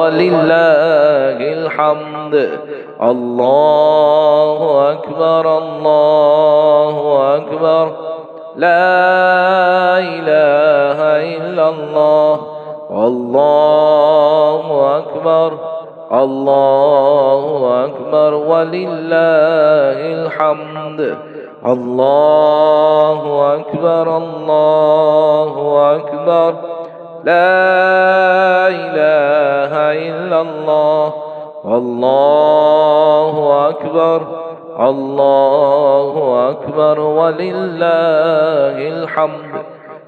ولله الحمد الله أكبر الله أكبر لا إله إلا الله الله أكبر الله أكبر ولله الحمد الله أكبر الله أكبر لا إله إلا الله الله أكبر الله أكبر ولله الحمد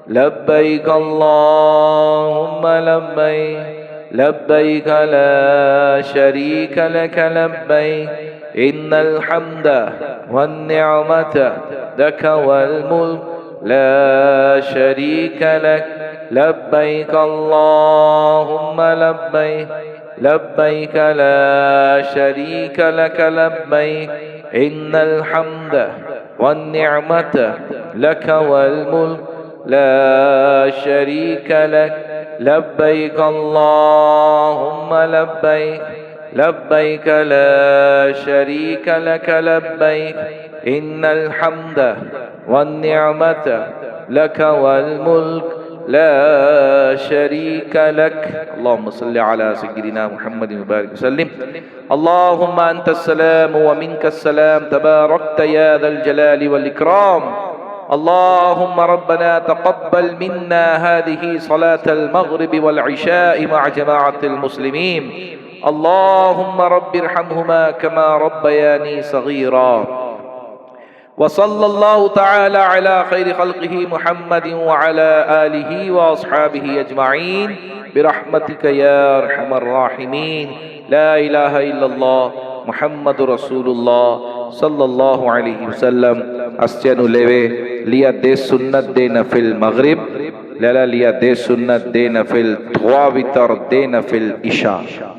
لبيك اللهم لبيك لبيك لا شريك لك لبيك إن الحمد والنعمة لك والملك لا شريك لك لبيك اللهم لبيك لبيك لا شريك لك لبيك إن الحمد والنعمة لك والملك لا شريك لك لبيك اللهم لبيك لبيك لا شريك لك لبيك إن الحمد والنعمة لك والملك لا شريك لك اللهم صل على سيدنا محمد وبارك وسلم اللهم أنت السلام ومنك السلام تباركت يا ذا الجلال والإكرام اللهم ربنا تقبل منا هذه صلاة المغرب والعشاء مع جماعة المسلمين اللهم رب ارحمهما كما ربياني صغيرا وصلى الله تعالى على خير خلقه محمد وعلى آله وأصحابه أجمعين برحمتك يا أرحم الراحمين لا إله إلا الله محمد رسول الله صلى الله عليه وسلم أستيانو لبه لیا دے سنت دے نفل مغرب لالا لیا دے سنت دے نفل تغوابتر دے نفل عشاء